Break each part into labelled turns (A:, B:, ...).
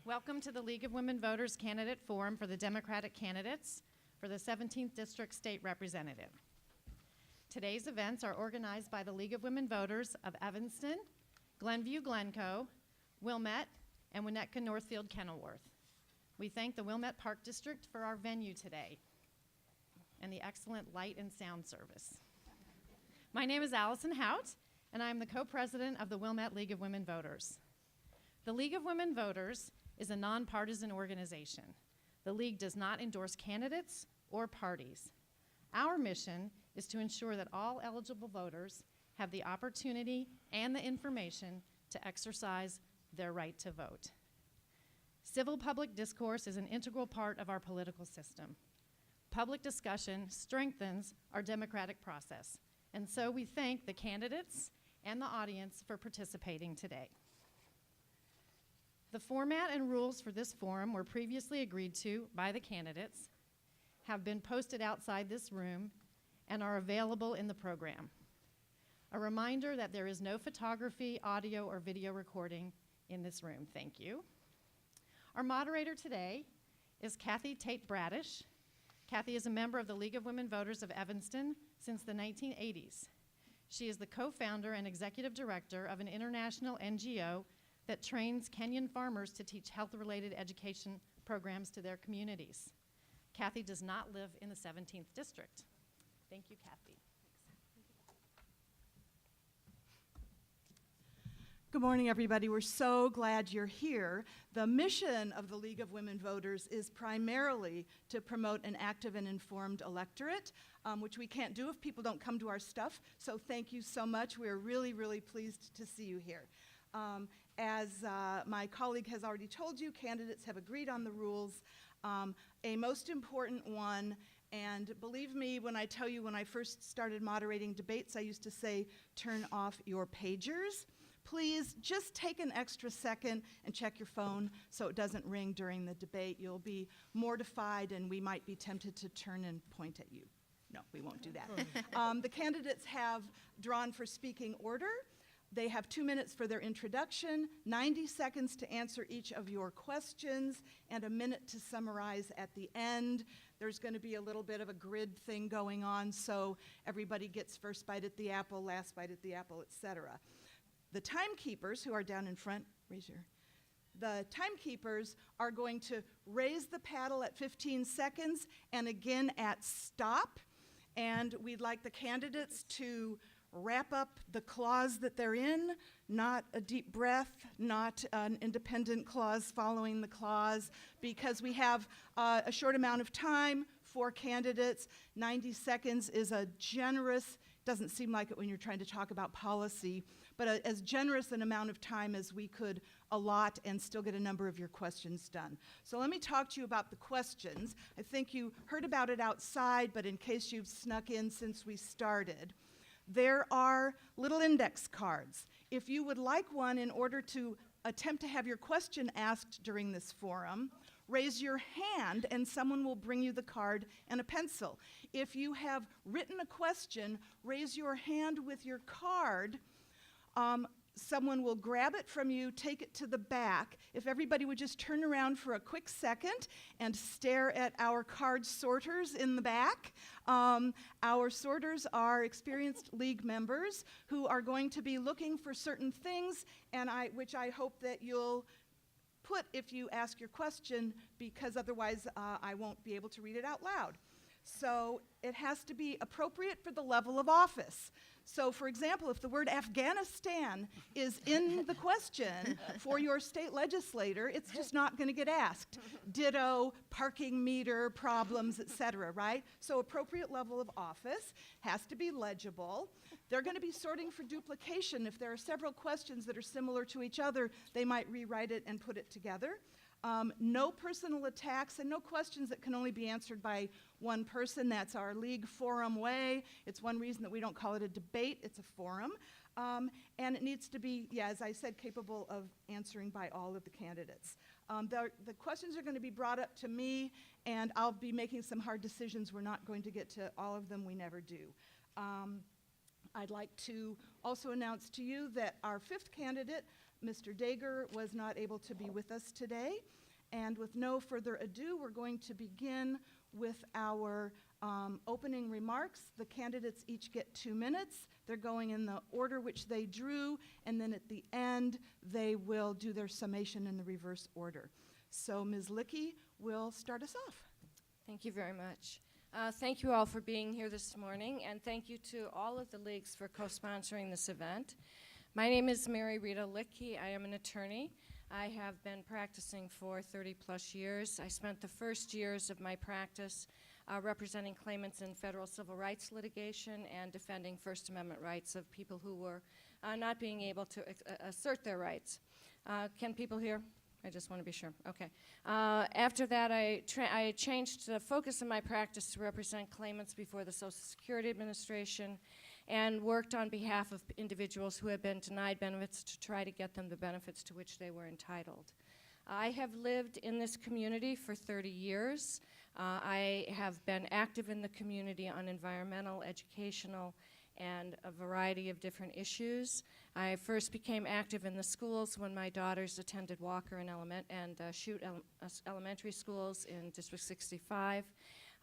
A: Welcome to the League of Women Voters Candidate Forum for the Democratic candidates for the 17th District State Representative. Today's events are organized by the League of Women Voters of Evanston, Glenview-Glencoe, Wilmette, and Winnetka-Northfield-Kenilworth. We thank the Wilmette Park District for our venue today and the excellent light and sound service. My name is Allison Hout, and I'm the co-president of the Wilmette League of Women Voters. The League of Women Voters is a nonpartisan organization. The League does not endorse candidates or parties. Our mission is to ensure that all eligible voters have the opportunity and the information to exercise their right to vote. Civil public discourse is an integral part of our political system. Public discussion strengthens our democratic process, and so we thank the candidates and the audience for participating today. The format and rules for this forum were previously agreed to by the candidates, have been posted outside this room, and are available in the program. A reminder that there is no photography, audio, or video recording in this room. Thank you. Our moderator today is Kathy Tate Bradish. Kathy is a member of the League of Women Voters of Evanston since the 1980s. She is the co-founder and executive director of an international NGO that trains Kenyan farmers to teach health-related education programs to their communities. Kathy does not live in the 17th District. Thank you, Kathy.
B: Good morning, everybody. We're so glad you're here. The mission of the League of Women Voters is primarily to promote an active and informed electorate, which we can't do if people don't come to our stuff. So thank you so much. We're really, really pleased to see you here. As my colleague has already told you, candidates have agreed on the rules. A most important one, and believe me when I tell you, when I first started moderating debates, I used to say, turn off your pagers. Please just take an extra second and check your phone so it doesn't ring during the debate. You'll be mortified and we might be tempted to turn and point at you. No, we won't do that. The candidates have drawn for speaking order. They have 2 minutes for their introduction, 90 seconds to answer each of your questions, and a minute to summarize at the end. There's going to be a little bit of a grid thing going on, so everybody gets first bite at the apple, last bite at the apple, etc. The timekeepers, who are down in front, the timekeepers are going to raise the paddle at 15 seconds and again at stop. And we'd like the candidates to wrap up the clause that they're in, not a deep breath, not an independent clause following the clause, because we have a short amount of time for candidates. 90 seconds is a generous, doesn't seem like it when you're trying to talk about policy, but as generous an amount of time as we could allot and still get a number of your questions done. So let me talk to you about the questions. I think you heard about it outside, but in case you've snuck in since we started, there are little index cards. If you would like one in order to attempt to have your question asked during this forum, raise your hand and someone will bring you the card and a pencil. If you have written a question, raise your hand with your card. Someone will grab it from you, take it to the back. If everybody would just turn around for a quick second and stare at our card sorters in the back. Our sorters are experienced league members who are going to be looking for certain things, and which I hope that you'll put if you ask your question, because otherwise I won't be able to read it out loud. So it has to be appropriate for the level of office. So for example, if the word Afghanistan is in the question for your state legislator, it's just not going to get asked. Ditto, parking meter problems, etc., right? So appropriate level of office has to be legible. They're going to be sorting for duplication. If there are several questions that are similar to each other, they might rewrite it and put it together. No personal attacks and no questions that can only be answered by one person. That's our league forum way. It's one reason that we don't call it a debate, it's a forum. And it needs to be, yeah, as I said, capable of answering by all of the candidates. The questions are going to be brought up to me, and I'll be making some hard decisions. We're not going to get to all of them, we never do. I'd like to also announce to you that our fifth candidate, Mr. Dagher, was not able to be with us today. And with no further ado, we're going to begin with our opening remarks. The candidates each get 2 minutes. They're going in the order which they drew, and then at the end, they will do their summation in the reverse order. So Ms. Luecke will start us off.
C: Thank you very much. Thank you all for being here this morning, and thank you to all of the leagues for co-sponsoring this event. My name is Rita Luecke. I am an attorney. I have been practicing for 30-plus years. I spent the first years of my practice representing claimants in federal civil rights litigation and defending First Amendment rights of people who were not being able to assert their rights. Can people hear? I just want to be sure. Okay. After that, I changed the focus of my practice to represent claimants before the Social Security Administration and worked on behalf of individuals who had been denied benefits to try to get them the benefits to which they were entitled. I have lived in this community for 30 years. I have been active in the community on environmental, educational, and a variety of different issues. I first became active in the schools when my daughters attended Walker and Chute elementary schools in District 65.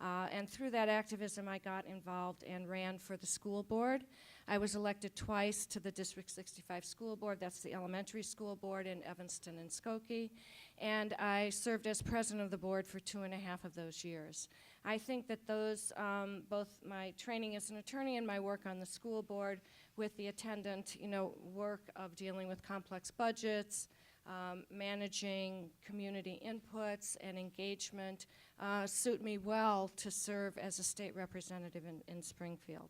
C: And through that activism, I got involved and ran for the school board. I was elected twice to the District 65 school board. That's the elementary school board in Evanston and Skokie. And I served as president of the board for 2.5 of those years. I think that those, both my training as an attorney and my work on the school board with the attendant, work of dealing with complex budgets, managing community inputs and engagement suit me well to serve as a state representative in Springfield.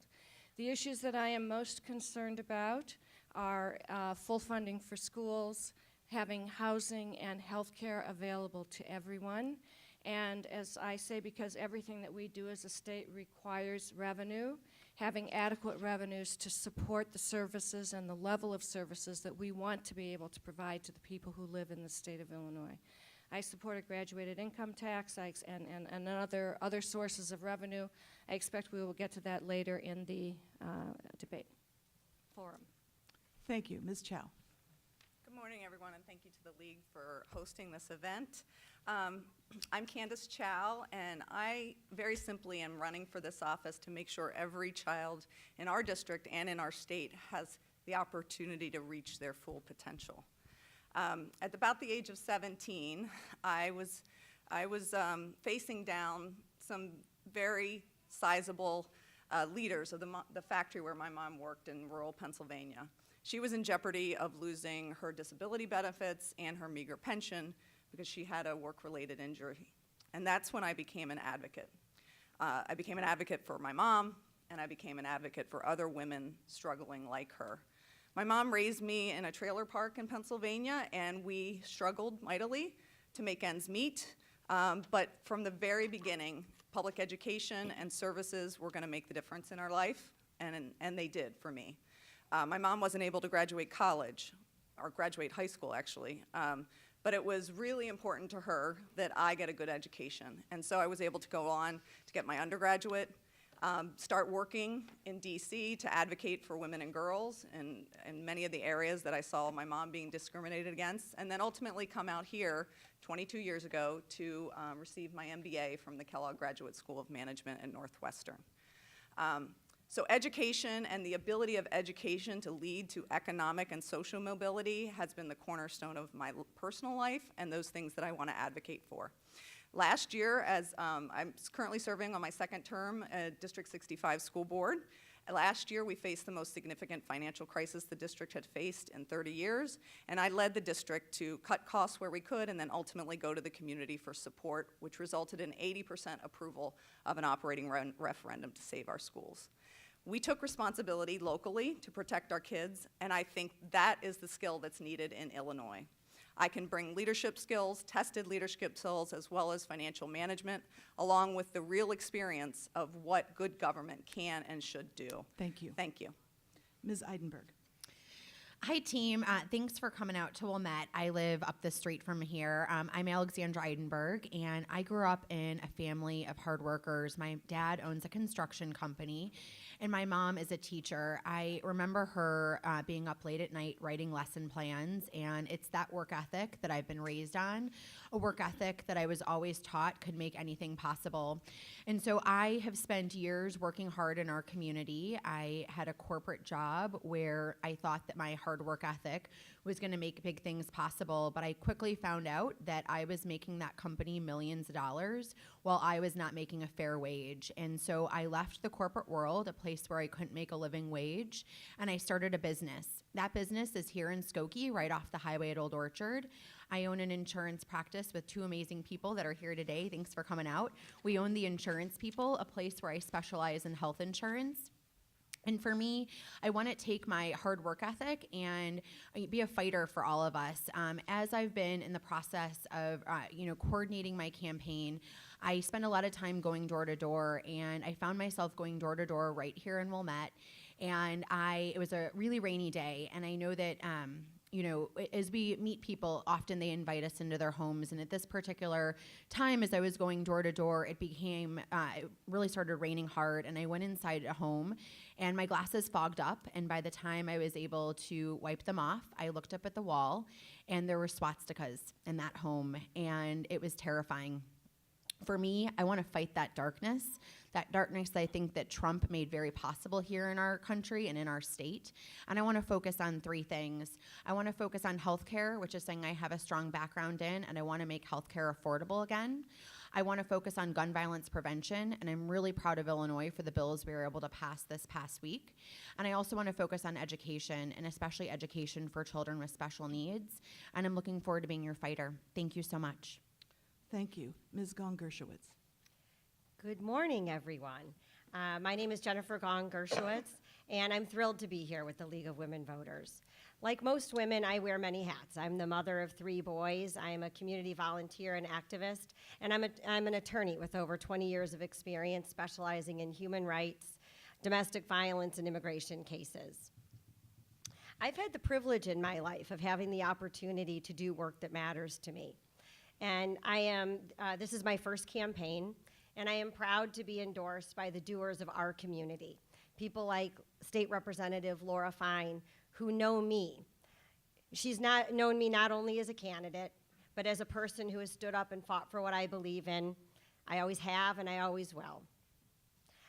C: The issues that I am most concerned about are full funding for schools, having housing and health care available to everyone, and as I say, because everything that we do as a state requires revenue, having adequate revenues to support the services and the level of services that we want to be able to provide to the people who live in the state of Illinois. I support a graduated income tax and other sources of revenue. I expect we will get to that later in the debate forum.
B: Thank you. Ms. Chow.
D: Good morning, everyone, and thank you to the League for hosting this event. I'm Candance Chow, and I very simply am running for this office to make sure every child in our district and in our state has the opportunity to reach their full potential. At about the age of 17, I was facing down some very sizable leaders of the factory where my mom worked in rural Pennsylvania. She was in jeopardy of losing her disability benefits and her meager pension because she had a work-related injury. And that's when I became an advocate. I became an advocate for my mom, and I became an advocate for other women struggling like her. My mom raised me in a trailer park in Pennsylvania, and we struggled mightily to make ends meet. But from the very beginning, public education and services were going to make the difference in our life, and they did for me. My mom wasn't able to graduate college, or graduate high school, actually. But it was really important to her that I get a good education. And so I was able to go on to get my undergraduate, start working in DC to advocate for women and girls in many of the areas that I saw my mom being discriminated against, and then ultimately come out here 22 years ago to receive my MBA from the Kellogg Graduate School of Management at Northwestern. So education and the ability of education to lead to economic and social mobility has been the cornerstone of my personal life and those things that I want to advocate for. Last year, as I'm currently serving on my second term at District 65 School Board, last year we faced the most significant financial crisis the district had faced in 30 years, and I led the district to cut costs where we could and then ultimately go to the community for support, which resulted in 80% approval of an operating referendum to save our schools. We took responsibility locally to protect our kids, and I think that is the skill that's needed in Illinois. I can bring leadership skills, tested leadership skills, as well as financial management, along with the real experience of what good government can and should do.
B: Thank you.
D: Thank you.
B: Ms. Eidenberg.
E: Hi, team. Thanks for coming out to Wilmette. I live up the street from here. I'm Alexandra Eidenberg, and I grew up in a family of hard workers. My dad owns a construction company, and my mom is a teacher. I remember her being up late at night writing lesson plans, and it's that work ethic that I've been raised on, a work ethic that I was always taught could make anything possible. And so I have spent years working hard in our community. I had a corporate job where I thought that my hard work ethic was going to make big things possible, but I quickly found out that I was making that company millions of dollars while I was not making a fair wage. And so I left the corporate world, a place where I couldn't make a living wage, and I started a business. That business is here in Skokie, right off the highway at Old Orchard. I own an insurance practice with two amazing people that are here today. Thanks for coming out. We own The Insurance People, a place where I specialize in health insurance. And for me, I want to take my hard work ethic and be a fighter for all of us. As I've been in the process of, coordinating my campaign, I spend a lot of time going door to door, and I found myself going door to door right here in Wilmette. And it was a really rainy day, and I know that as we meet people, often they invite us into their homes. And at this particular time, as I was going door to door, it really started raining hard. And I went inside a home, and my glasses fogged up. And by the time I was able to wipe them off, I looked up at the wall, and there were swastikas in that home. And it was terrifying. For me, I want to fight that darkness I think that Trump made very possible here in our country and in our state. And I want to focus on three things. I want to focus on healthcare, which is something I have a strong background in, and I want to make healthcare affordable again. I want to focus on gun violence prevention, and I'm really proud of Illinois for the bills we were able to pass this past week. And I also want to focus on education, and especially education for children with special needs. And I'm looking forward to being your fighter. Thank you so much.
B: Thank you. Ms. Gong-Gershowitz.
F: Good morning, everyone. My name is Jennifer Gong-Gershowitz, and I'm thrilled to be here with the League of Women Voters. Like most women, I wear many hats. I'm the mother of 3 boys. I'm a community volunteer and activist, and I'm an attorney with over 20 years of experience specializing in human rights, domestic violence, and immigration cases. I've had the privilege in my life of having the opportunity to do work that matters to me. And this is my first campaign, and I am proud to be endorsed by the doers of our community, people like State Representative Laura Fine, who know me. She's known me not only as a candidate, but as a person who has stood up and fought for what I believe in. I always have, and I always will.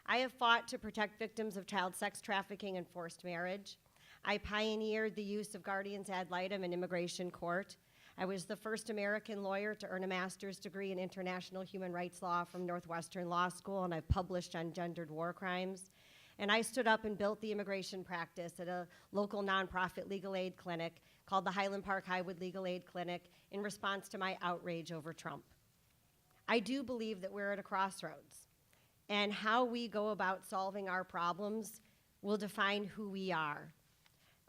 F: I have fought to protect victims of child sex trafficking and forced marriage. I pioneered the use of guardians ad litem in immigration court. I was the first American lawyer to earn a master's degree in international human rights law from Northwestern Law School, and I've published on gendered war crimes. And I stood up and built the immigration practice at a local nonprofit legal aid clinic called the Highland Park Highwood Legal Aid Clinic in response to my outrage over Trump. I do believe that we're at a crossroads, and how we go about solving our problems will define who we are.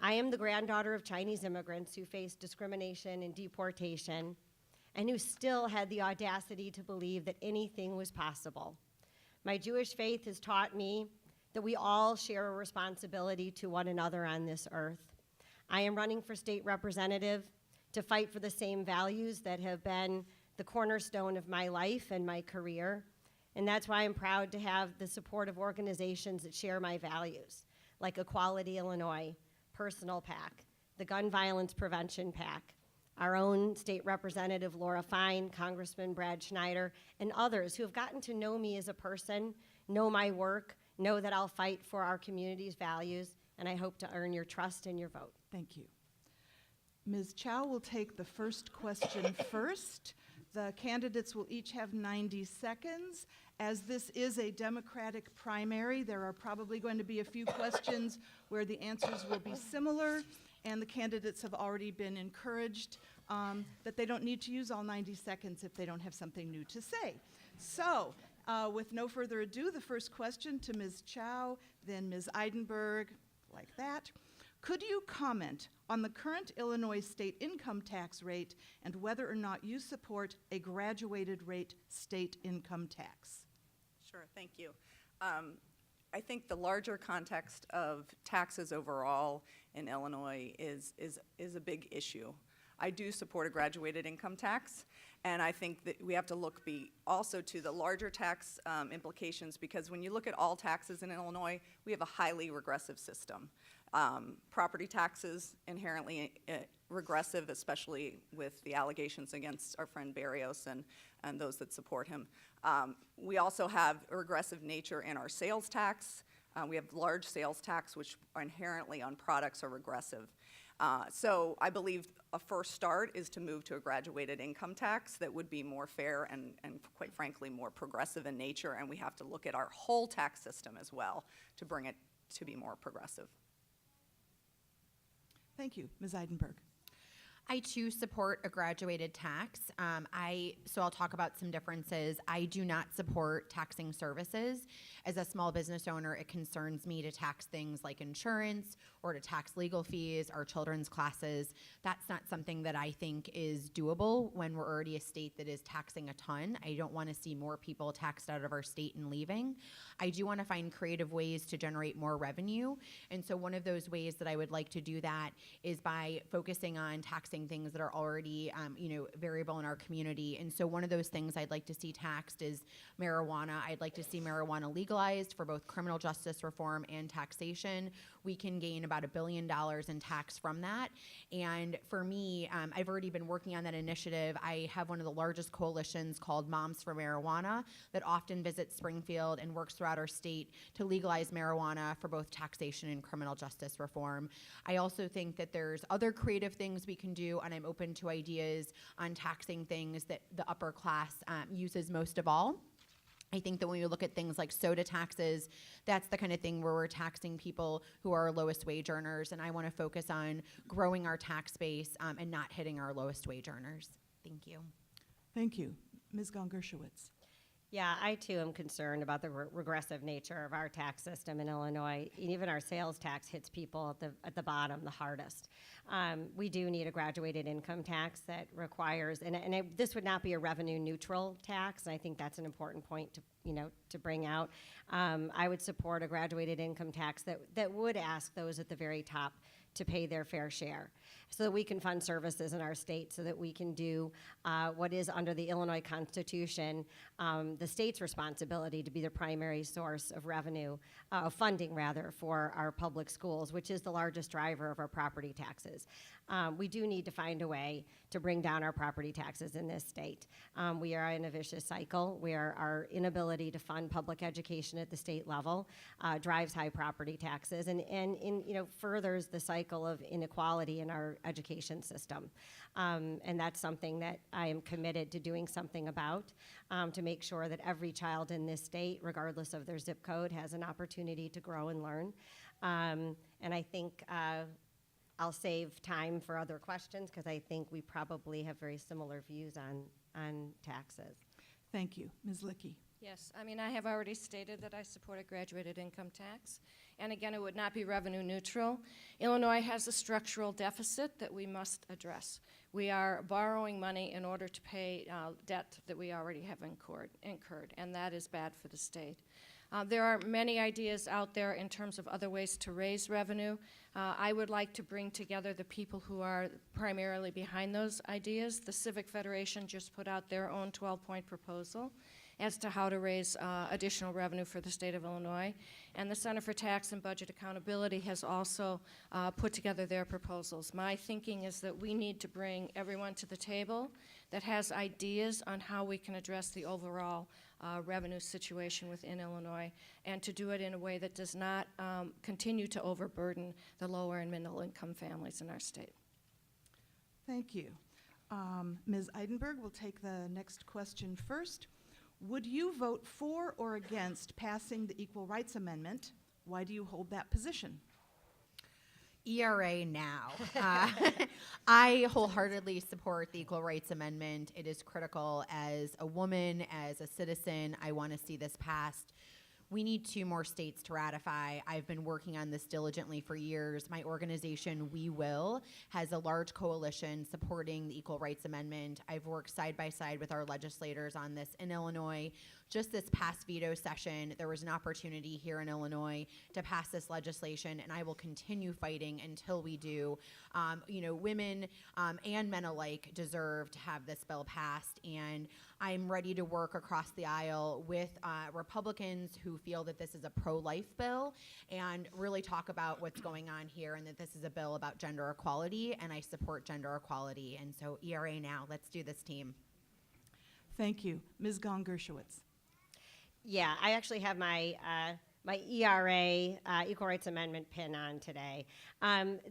F: I am the granddaughter of Chinese immigrants who faced discrimination and deportation, and who still had the audacity to believe that anything was possible. My Jewish faith has taught me that we all share a responsibility to one another on this earth. I am running for state representative to fight for the same values that have been the cornerstone of my life and my career, and that's why I'm proud to have the support of organizations that share my values, like Equality Illinois, Personal PAC, the Gun Violence Prevention PAC, our own state representative Laura Fine, Congressman Brad Schneider, and others who have gotten to know me as a person, know my work, know that I'll fight for our community's values, and I hope to earn your trust and your vote.
B: Thank you. Ms. Chow will take the first question first. The candidates will each have 90 seconds. As this is a Democratic primary, there are probably going to be a few questions where the answers will be similar, and the candidates have already been encouraged that they don't need to use all 90 seconds if they don't have something new to say. So, with no further ado, the first question to Ms. Chow, then Ms. Eidenberg, like that. Could you comment on the current Illinois state income tax rate and whether or not you support a graduated rate state income tax?
D: Sure, thank you. I think the larger context of taxes overall in Illinois is a big issue. I do support a graduated income tax, and I think that we have to look also to the larger tax implications, because when you look at all taxes in Illinois, we have a highly regressive system. Property taxes inherently regressive, especially with the allegations against our friend Barrios and those that support him. We also have a regressive nature in our sales tax. We have large sales tax, which inherently on products are regressive. So I believe a first start is to move to a graduated income tax that would be more fair and quite frankly more progressive in nature, and we have to look at our whole tax system as well to bring it to be more progressive.
B: Thank you. Ms. Eidenberg.
E: I too support a graduated tax. So I'll talk about some differences. I do not support taxing services. As a small business owner, it concerns me to tax things like insurance or to tax legal fees or children's classes. That's not something that I think is doable when we're already a state that is taxing a ton. I don't want to see more people taxed out of our state and leaving. I do want to find creative ways to generate more revenue. And so one of those ways that I would like to do that is by focusing on taxing things that are already variable in our community. And so one of those things I'd like to see taxed is marijuana. I'd like to see marijuana legalized for both criminal justice reform and taxation. We can gain about $1 billion in tax from that. And for me, I've already been working on that initiative. I have one of the largest coalitions called Moms for Marijuana that often visits Springfield and works throughout our state to legalize marijuana for both taxation and criminal justice reform. I also think that there's other creative things we can do, and I'm open to ideas on taxing things that the upper class uses most of all. I think that when you look at things like soda taxes, that's the kind of thing where we're taxing people who are lowest wage earners, and I want to focus on growing our tax base and not hitting our lowest wage earners. Thank you.
B: Thank you. Ms. Gong-Gershowitz.
F: Yeah, I too am concerned about the regressive nature of our tax system in Illinois. Even our sales tax hits people at the bottom the hardest. We do need a graduated income tax that requires, this would not be a revenue neutral tax, and I think that's an important point to bring out. I would support a graduated income tax that would ask those at the very top to pay their fair share, so that we can fund services in our state, so that we can do what is under the Illinois Constitution, the state's responsibility to be the primary source of revenue, funding rather, for our public schools, which is the largest driver of our property taxes. We do need to find a way to bring down our property taxes in this state. We are in a vicious cycle where our inability to fund public education at the state level drives high property taxes and furthers the cycle of inequality in our education system. And that's something that I am committed to doing something about, to make sure that every child in this state, regardless of their zip code, has an opportunity to grow and learn. And I think I'll save time for other questions, because I think we probably have very similar views on taxes.
B: Thank you. Ms. Luecke.
C: Yes, I have already stated that I support a graduated income tax. And again, it would not be revenue neutral. Illinois has a structural deficit that we must address. We are borrowing money in order to pay debt that we already have incurred, and that is bad for the state. There are many ideas out there in terms of other ways to raise revenue. I would like to bring together the people who are primarily behind those ideas. The Civic Federation just put out their own 12-point proposal as to how to raise additional revenue for the state of Illinois. And the Center for Tax and Budget Accountability has also put together their proposals. My thinking is that we need to bring everyone to the table that has ideas on how we can address the overall revenue situation within Illinois, and to do it in a way that does not continue to overburden the lower and middle income families in our state.
B: Thank you. Ms. Eidenberg will take the next question first. Would you vote for or against passing the Equal Rights Amendment? Why do you hold that position?
E: ERA now. I wholeheartedly support the Equal Rights Amendment. It is critical as a woman, as a citizen. I want to see this passed. We need 2 more states to ratify. I've been working on this diligently for years. My organization, We Will, has a large coalition supporting the Equal Rights Amendment. I've worked side by side with our legislators on this in Illinois just this past veto session, there was an opportunity here in Illinois to pass this legislation, and I will continue fighting until we do. Women and men alike deserve to have this bill passed, and I'm ready to work across the aisle with Republicans who feel that this is a pro-life bill and really talk about what's going on here and that this is a bill about gender equality, and I support gender equality. And so ERA now, let's do this, team.
B: Thank you. Ms. Gong-Gershowitz.
F: Yeah, I actually have my my ERA Equal Rights Amendment pin on today.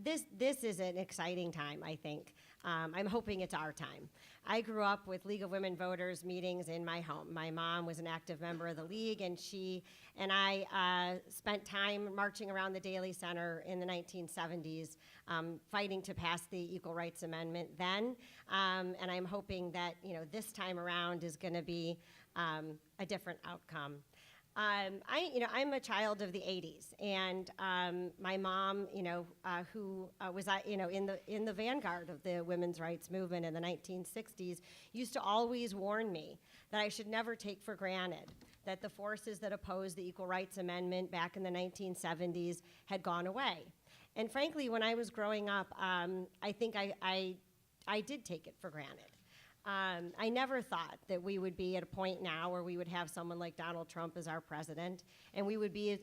F: This is an exciting time, I think. I'm hoping it's our time. I grew up with League of Women Voters meetings in my home. My mom was an active member of the League, and she and I spent time marching around the Daly Center in the 1970s, fighting to pass the Equal Rights Amendment then. And I'm hoping that this time around is going to be a different outcome. I'm a child of the 80s, and my mom, who was, in the vanguard of the women's rights movement in the 1960s, used to always warn me that I should never take for granted that the forces that opposed the Equal Rights Amendment back in the 1970s had gone away. And frankly, when I was growing up, I think I did take it for granted. I never thought that we would be at a point now where we would have someone like Donald Trump as our president, and we would be,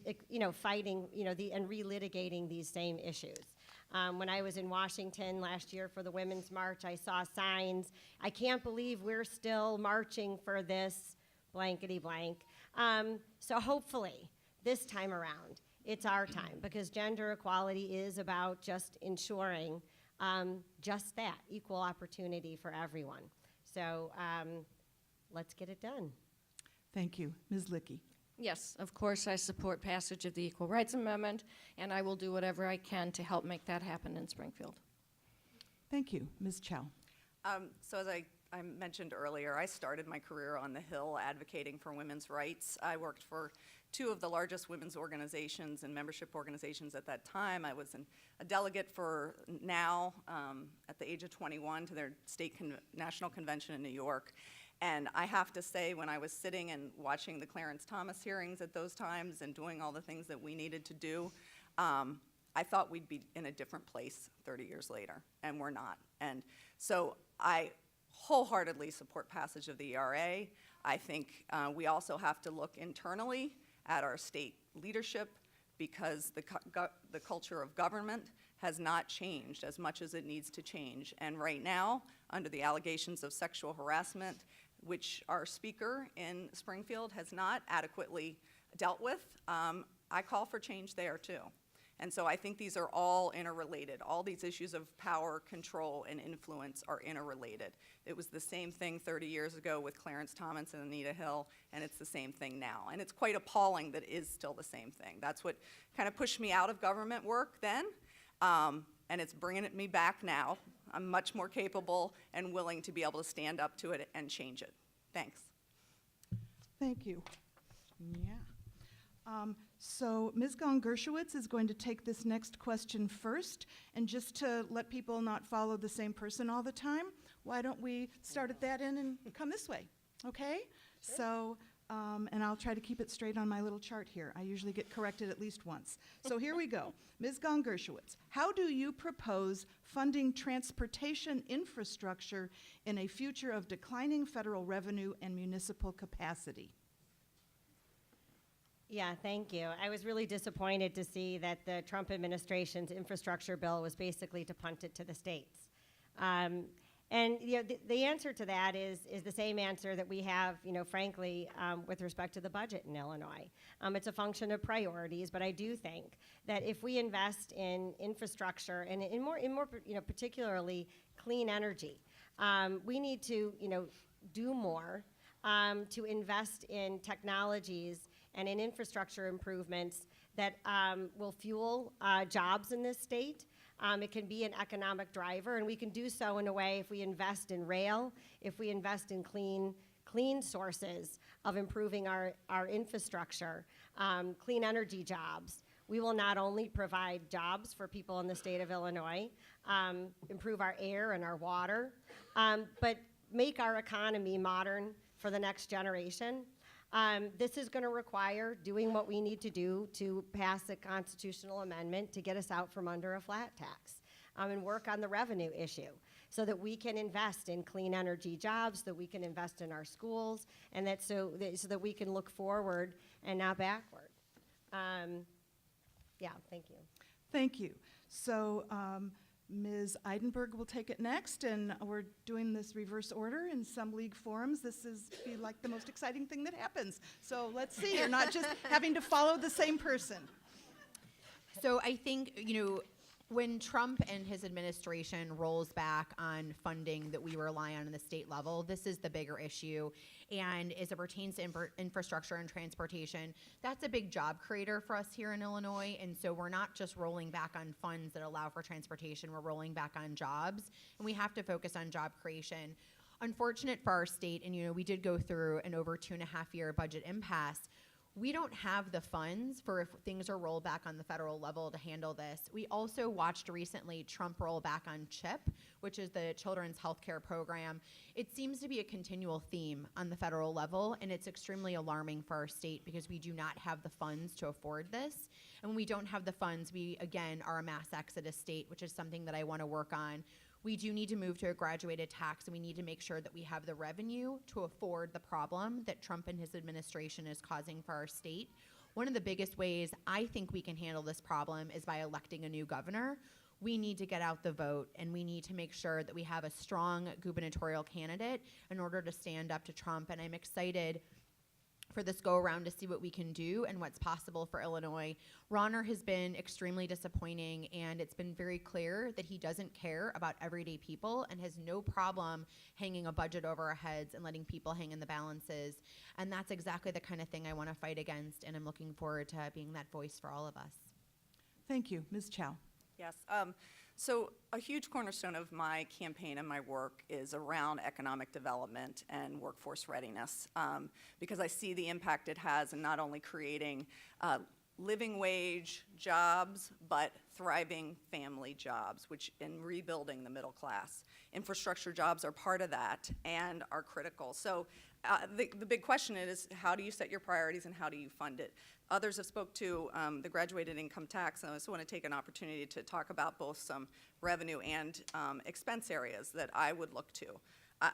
F: fighting, and relitigating these same issues. When I was in Washington last year for the Women's March, I saw signs, "I can't believe we're still marching for this blankety blank." So hopefully, this time around, it's our time, because gender equality is about just ensuring just that, equal opportunity for everyone. So let's get it done.
B: Thank you. Ms. Luecke.
C: Yes, of course, I support passage of the Equal Rights Amendment, and I will do whatever I can to help make that happen in Springfield.
B: Thank you. Ms. Chow.
D: So as I mentioned earlier, I started my career on the Hill advocating for women's rights. I worked for two of the largest women's organizations and membership organizations at that time. I was a delegate for NOW at the age of 21 to their national convention in New York. And I have to say, when I was sitting and watching the Clarence Thomas hearings at those times and doing all the things that we needed to do, I thought we'd be in a different place 30 years later, and we're not. And so I wholeheartely support passage of the ERA. I think we also have to look internally at our state leadership, because the culture of government has not changed as much as it needs to change. And right now, under the allegations of sexual harassment, which our speaker in Springfield has not adequately dealt with, I call for change there too. And so I think these are all interrelated. All these issues of power, control, and influence are interrelated. It was the same thing 30 years ago with Clarence Thomas and Anita Hill, and it's the same thing now. And it's quite appalling that it is still the same thing. That's what kind of pushed me out of government work then, and it's bringing me back now. I'm much more capable and willing to be able to stand up to it and change it. Thanks.
B: Thank you. Yeah. So Ms. Gong-Gershowitz is going to take this next question first. And just to let people not follow the same person all the time, why don't we start at that end and come this way, okay? Sure. So, and I'll try to keep it straight on my little chart here. I usually get corrected at least once. So here we go. Ms. Gong-Gershowitz, how do you propose funding transportation infrastructure in a future of declining federal revenue and municipal capacity?
F: Yeah, thank you. I was really disappointed to see that the Trump administration's infrastructure bill was basically to punt it to the states. And the answer to that is the same answer that we have, frankly, with respect to the budget in Illinois. It's a function of priorities, but I do think that if we invest in infrastructure and in more particularly clean energy, we need to do more to invest in technologies and in infrastructure improvements that will fuel jobs in this state. It can be an economic driver, and we can do so in a way if we invest in rail, if we invest in clean sources of improving our infrastructure, clean energy jobs. We will not only provide jobs for people in the state of Illinois, improve our air and our water, but make our economy modern for the next generation. This is going to require doing what we need to do to pass a constitutional amendment to get us out from under a flat tax, and work on the revenue issue so that we can invest in clean energy jobs, that we can invest in our schools, and so that we can look forward and not backward. Yeah, thank you.
B: Thank you. So Ms. Eidenberg will take it next, and we're doing this reverse order in some league forums. This is be like the most exciting thing that happens. So let's see, you're not just having to follow the same person.
E: So I think, when Trump and his administration rolls back on funding that we rely on the state level, this is the bigger issue. And as it pertains to infrastructure and transportation, that's a big job creator for us here in Illinois. And so we're not just rolling back on funds that allow for transportation, we're rolling back on jobs. And we have to focus on job creation. Unfortunate for our state, and we did go through an over 2.5-year budget impasse. We don't have the funds for if things are rolled back on the federal level to handle this. We also watched recently Trump roll back on CHIP, which is the Children's Healthcare Program. It seems to be a continual theme on the federal level, and it's extremely alarming for our state because we do not have the funds to afford this. And when we don't have the funds, we, again, are a mass exodus state, which is something that I want to work on. We do need to move to a graduated tax, and we need to make sure that we have the revenue to afford the problem that Trump and his administration is causing for our state. One of the biggest ways I think we can handle this problem is by electing a new governor. We need to get out the vote, and we need to make sure that we have a strong gubernatorial candidate in order to stand up to Trump, and I'm excited for this go-around to see what we can do and what's possible for Illinois. Ronner has been extremely disappointing, and it's been very clear that he doesn't care about everyday people and has no problem hanging a budget over our heads and letting people hang in the balances. And that's exactly the kind of thing I want to fight against, and I'm looking forward to being that voice for all of us.
B: Thank you. Ms. Chow.
D: Yes. So a huge cornerstone of my campaign and my work is around economic development and workforce readiness, because I see the impact it has in not only creating living wage jobs, but thriving family jobs, which in rebuilding the middle class. Infrastructure jobs are part of that and are critical. So the big question is, how do you set your priorities and how do you fund it? Others have spoke to the graduated income tax, and I just want to take an opportunity to talk about both some revenue and expense areas that I would look to.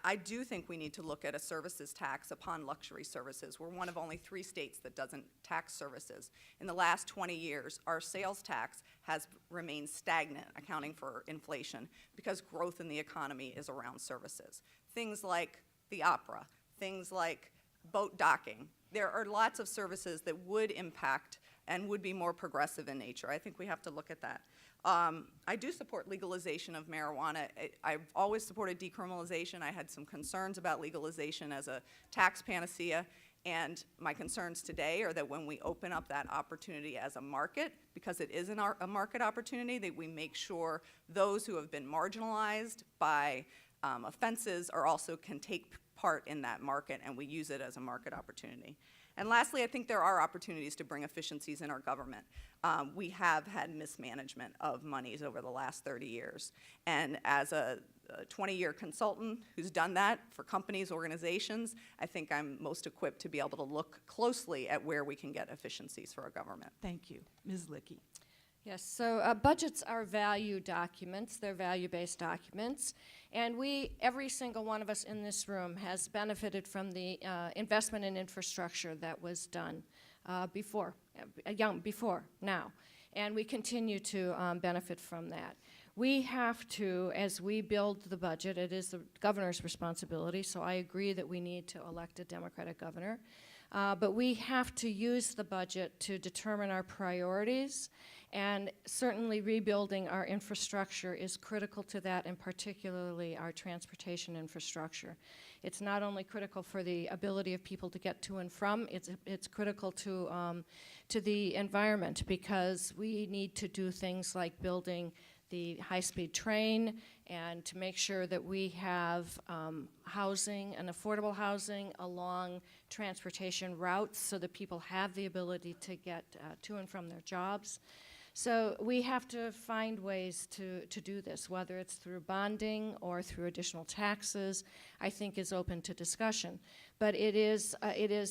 D: I do think we need to look at a services tax upon luxury services. We're one of only 3 states that doesn't tax services. In the last 20 years, our sales tax has remained stagnant, accounting for inflation, because growth in the economy is around services. Things like the opera, things like boat docking. There are lots of services that would impact and would be more progressive in nature. I think we have to look at that. I do support legalization of marijuana. I've always supported decriminalization. I had some concerns about legalization as a tax panacea, and my concerns today are that when we open up that opportunity as a market, because it is a market opportunity, that we make sure those who have been marginalized by offenses are also can take part in that market, and we use it as a market opportunity. And lastly, I think there are opportunities to bring efficiencies in our government. We have had mismanagement of monies over the last 30 years. And as a 20-year consultant who's done that for companies, organizations, I think I'm most equipped to be able to look closely at where we can get efficiencies for our government.
B: Thank you. Ms. Luecke.
C: Yes, so budgets are value documents. They're value-based documents. And every single one of us in this room has benefited from the investment in infrastructure that was done before now. And we continue to benefit from that. We have to, as we build the budget, it is the governor's responsibility, so I agree that we need to elect a Democratic governor. But we have to use the budget to determine our priorities, and certainly rebuilding our infrastructure is critical to that, and particularly our transportation infrastructure. It's not only critical for the ability of people to get to and from, it's critical to the environment, because we need to do things like building the high-speed train and to make sure that we have housing and affordable housing along transportation routes so that people have the ability to get to and from their jobs. So we have to find ways to do this, whether it's through bonding or through additional taxes, I think is open to discussion. But it is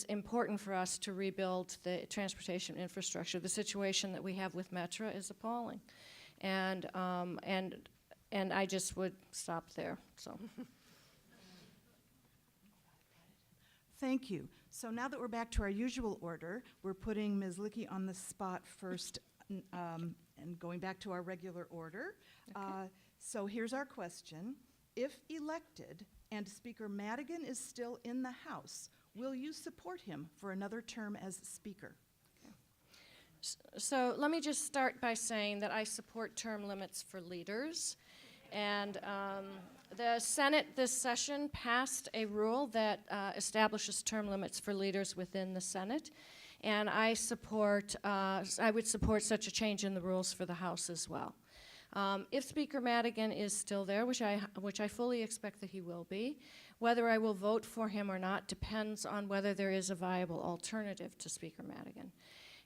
C: important for us to rebuild the transportation infrastructure. The situation that we have with Metra is appalling. And I just would stop there, so.
B: Thank you. So now that we're back to our usual order, we're putting Ms. Luecke on the spot first and going back to our regular order.
C: Okay.
B: So here's our question. If elected and Speaker Madigan is still in the House, will you support him for another term as Speaker?
C: So let me just start by saying that I support term limits for leaders. And the Senate this session passed a rule that establishes term limits for leaders within the Senate. And I would support such a change in the rules for the House as well. If Speaker Madigan is still there, which I fully expect that he will be, whether I will vote for him or not depends on whether there is a viable alternative to Speaker Madigan.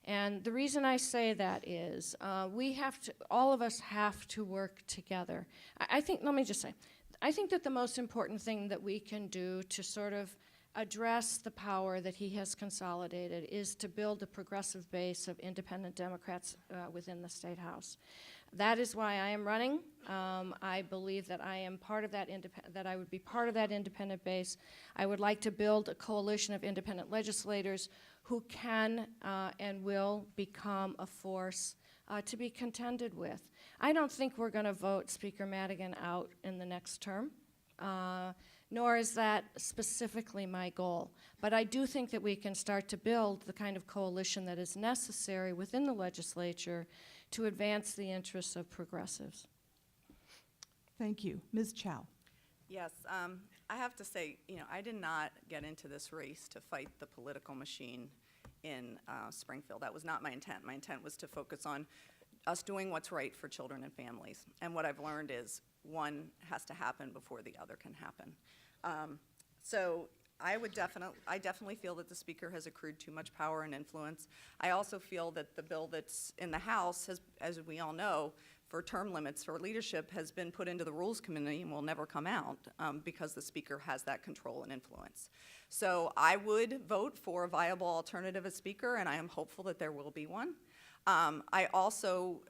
C: And the reason I say that is all of us have to work together. Let me just say, I think that the most important thing that we can do to sort of address the power that he has consolidated is to build a progressive base of independent Democrats within the State House. That is why I am running. I believe that I am part of that that I would be part of that independent base. I would like to build a coalition of independent legislators who can and will become a force to be contended with. I don't think we're going to vote Speaker Madigan out in the next term, nor is that specifically my goal. But I do think that we can start to build the kind of coalition that is necessary within the legislature to advance the interests of progressives.
B: Thank you. Ms. Chow.
D: Yes, I have to say, I did not get into this race to fight the political machine in Springfield. That was not my intent. My intent was to focus on us doing what's right for children and families. And what I've learned is one has to happen before the other can happen. So I definitely feel that the Speaker has accrued too much power and influence. I also feel that the bill that's in the House has, as we all know, for term limits for leadership has been put into the Rules Committee and will never come out because the Speaker has that control and influence. So I would vote for a viable alternative as Speaker, and I am hopeful that there will be one. I also,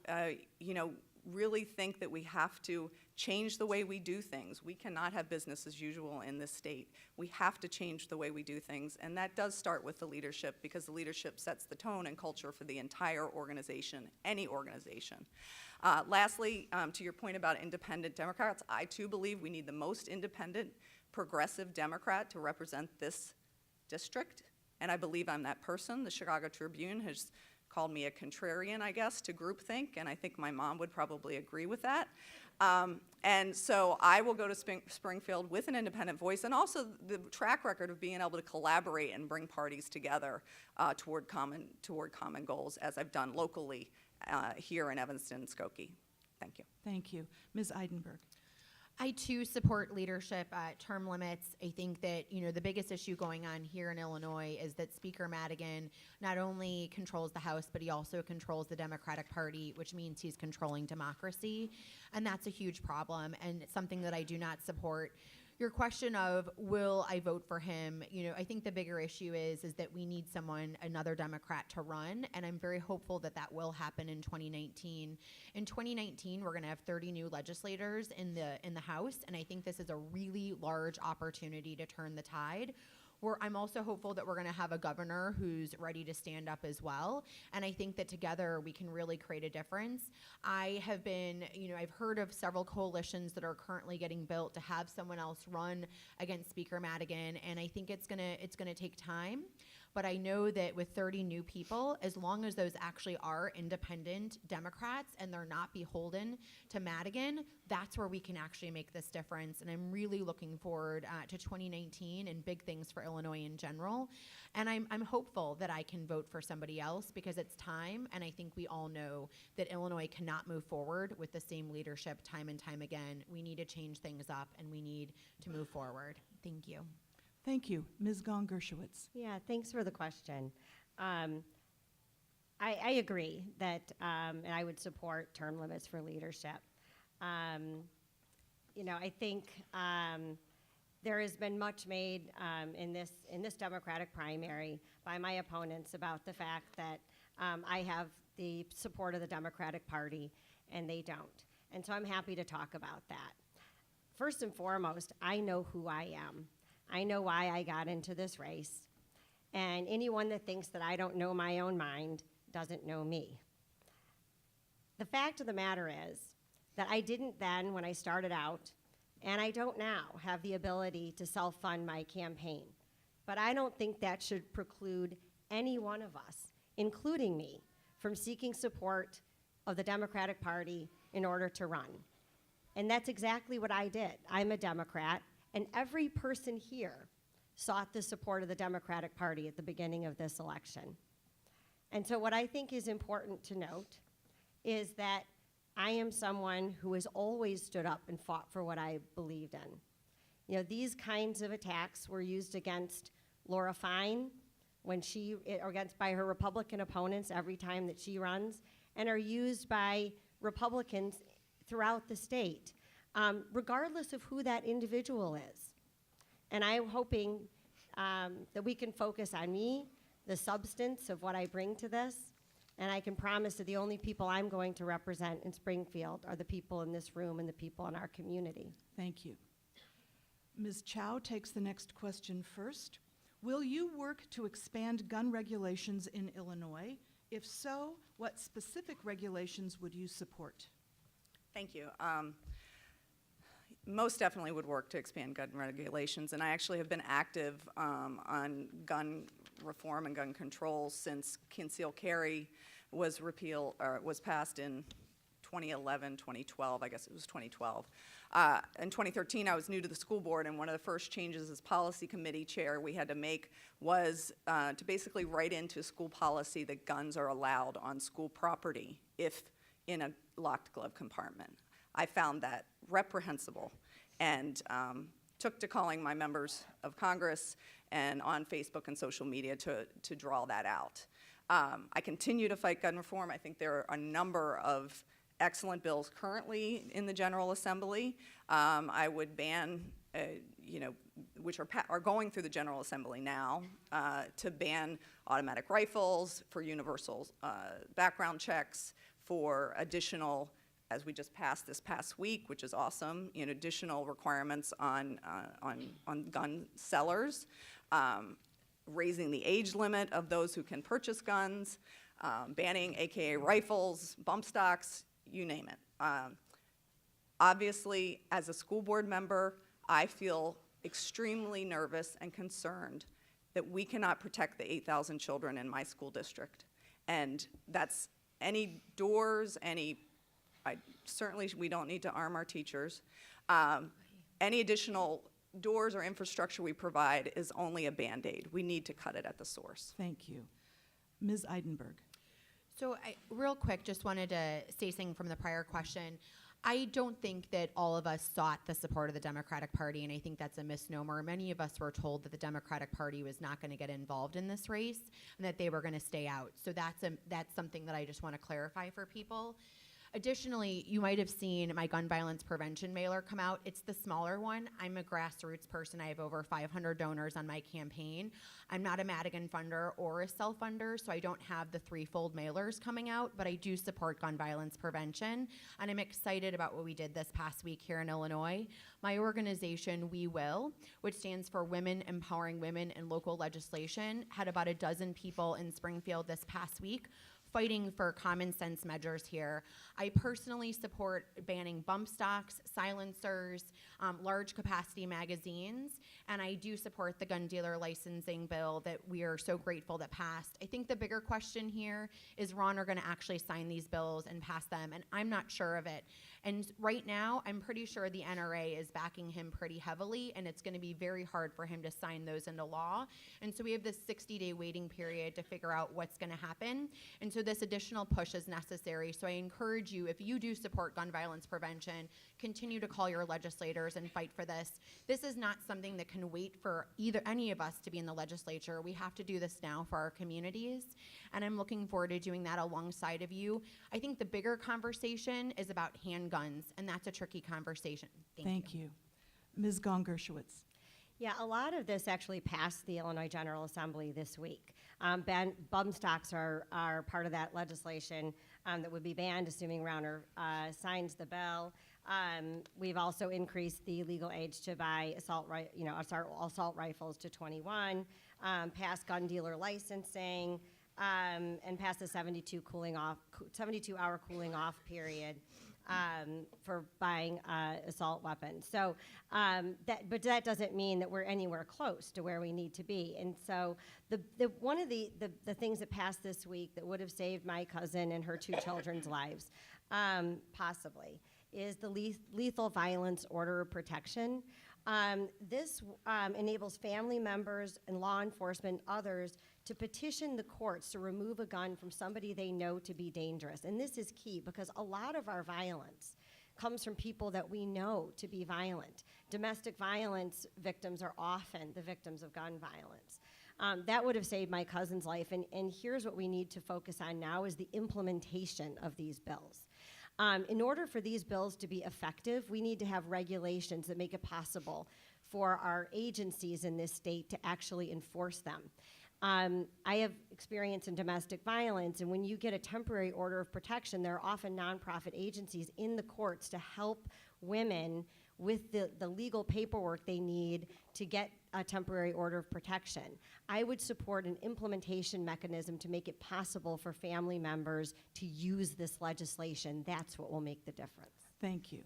D: really think that we have to change the way we do things. We cannot have business as usual in this state. We have to change the way we do things, and that does start with the leadership because the leadership sets the tone and culture for the entire organization, any organization. Lastly, to your point about independent Democrats, I too believe we need the most independent, progressive Democrat to represent this district, and I believe I'm that person. The Chicago Tribune has called me a contrarian, I guess, to groupthink, and I think my mom would probably agree with that. And so I will go to Springfield with an independent voice and also the track record of being able to collaborate and bring parties together toward common goals, as I've done locally here in Evanston and Skokie. Thank you.
B: Thank you. Ms. Eidenberg.
E: I too support leadership term limits. I think that the biggest issue going on here in Illinois is that Speaker Madigan not only controls the House, but he also controls the Democratic Party, which means he's controlling democracy, and that's a huge problem, and it's something that I do not support. Your question of will I vote for him, I think the bigger issue is that we need another Democrat to run, and I'm very hopeful that that will happen in 2019. In 2019, we're going to have 30 new legislators in the House, and I think this is a really large opportunity to turn the tide. I'm also hopeful that we're going to have a governor who's ready to stand up as well, and I think that together we can really create a difference. I've heard of several coalitions that are currently getting built to have someone else run against Speaker Madigan, and I think it's gonna take time. But I know that with 30 new people, as long as those actually are independent Democrats and they're not beholden to Madigan, that's where we can actually make this difference. And I'm really looking forward to 2019 and big things for Illinois in general. And I'm hopeful that I can vote for somebody else because it's time. And I think we all know that Illinois cannot move forward with the same leadership time and time again. We need to change things up and we need to move forward. Thank you.
B: Thank you. Ms. Gong-Gershowitz.
F: Yeah, thanks for the question. I agree that, and I would support term limits for leadership. I think there has been much made in this Democratic primary by my opponents about the fact that I have the support of the Democratic Party and they don't. And so I'm happy to talk about that. First and foremost, I know who I am. I know why I got into this race. And anyone that thinks that I don't know my own mind doesn't know me. The fact of the matter is that I didn't then, when I started out, and I don't now, have the ability to self-fund my campaign. But I don't think that should preclude any one of us, including me, from seeking support of the Democratic Party in order to run. And that's exactly what I did. I'm a Democrat, and every person here sought the support of the Democratic Party at the beginning of this election. And so what I think is important to note is that I am someone who has always stood up and fought for what I believed in. These kinds of attacks were used against Laura Fine or by her Republican opponents every time that she runs, and are used by Republicans throughout the state, regardless of who that individual is. And I'm hoping that we can focus on me, the substance of what I bring to this, and I can promise that the only people I'm going to represent in Springfield are the people in this room and the people in our community.
B: Thank you. Ms. Chow takes the next question first. Will you work to expand gun regulations in Illinois? If so, what specific regulations would you support?
D: Thank you. Most definitely would work to expand gun regulations, and I actually have been active on gun reform and gun control since concealed carry was passed in 2011, 2012, I guess it was 2012. In 2013, I was new to the school board, and one of the first changes as policy committee chair we had to make was to basically write into school policy that guns are allowed on school property if in a locked glove compartment. I found that reprehensible and took to calling my members of Congress and on Facebook and social media to draw that out. I continue to fight gun reform. I think there are a number of excellent bills currently in the General Assembly. I would ban, which are going through the General Assembly now, to ban automatic rifles, for universal background checks, for additional, as we just passed this past week, which is awesome, additional requirements on gun sellers, raising the age limit of those who can purchase guns, banning AKA rifles, bump stocks, you name it. Obviously, as a school board member, I feel extremely nervous and concerned that we cannot protect the 8,000 children in my school district. And that's any doors, certainly we don't need to arm our teachers. Any additional doors or infrastructure we provide is only a Band-Aid. We need to cut it at the source.
B: Thank you. Ms. Eidenberg.
E: So real quick, just wanted to say something from the prior question. I don't think that all of us sought the support of the Democratic Party, and I think that's a misnomer. Many of us were told that the Democratic Party was not going to get involved in this race and that they were going to stay out. So that's something that I just want to clarify for people. Additionally, you might have seen my gun violence prevention mailer come out. It's the smaller one. I'm a grassroots person. I have over 500 donors on my campaign. I'm not a Madigan funder or a self-funder, so I don't have the threefold mailers coming out, but I do support gun violence prevention, and I'm excited about what we did this past week here in Illinois. My organization, We Will, which stands for Women Empowering Women in Local Legislation, had about a dozen people in Springfield this past week fighting for common sense measures here. I personally support banning bump stocks, silencers, large capacity magazines, and I do support the gun dealer licensing bill that we are so grateful that passed. I think the bigger question here is Ron are gonna actually sign these bills and pass them, and I'm not sure of it. And right now, I'm pretty sure the NRA is backing him pretty heavily, and it's gonna be very hard for him to sign those into law. And so we have this 60-day waiting period to figure out what's gonna happen. And so so this additional push is necessary. So I encourage you, if you do support gun violence prevention, continue to call your legislators and fight for this. This is not something that can wait for any of us to be in the legislature. We have to do this now for our communities, and I'm looking forward to doing that alongside of you. I think the bigger conversation is about handguns, and that's a tricky conversation.
B: Thank you. Ms. Gong-Gershowitz.
F: Yeah, a lot of this actually passed the Illinois General Assembly this week. Bump stocks are part of that legislation that would be banned, assuming Rauner signs the bill. We've also increased the legal age to buy assault rifles to 21, passed gun dealer licensing, and passed the 72-hour cooling off period for buying assault weapons. So, but that doesn't mean that we're anywhere close to where we need to be. And so, one of the things that passed this week that would have saved my cousin and her 2 children's lives, possibly, is the lethal violence order of protection. This enables family members and law enforcement, others, to petition the courts to remove a gun from somebody they know to be dangerous. And this is key because a lot of our violence comes from people that we know to be violent. Domestic violence victims are often the victims of gun violence. That would have saved my cousin's life, and here's what we need to focus on now is the implementation of these bills. In order for these bills to be effective, we need to have regulations that make it possible for our agencies in this state to actually enforce them. I have experience in domestic violence, and when you get a temporary order of protection, there are often nonprofit agencies in the courts to help women with the legal paperwork they need to get a temporary order of protection. I would support an implementation mechanism to make it possible for family members to use this legislation. That's what will make the difference.
B: Thank you.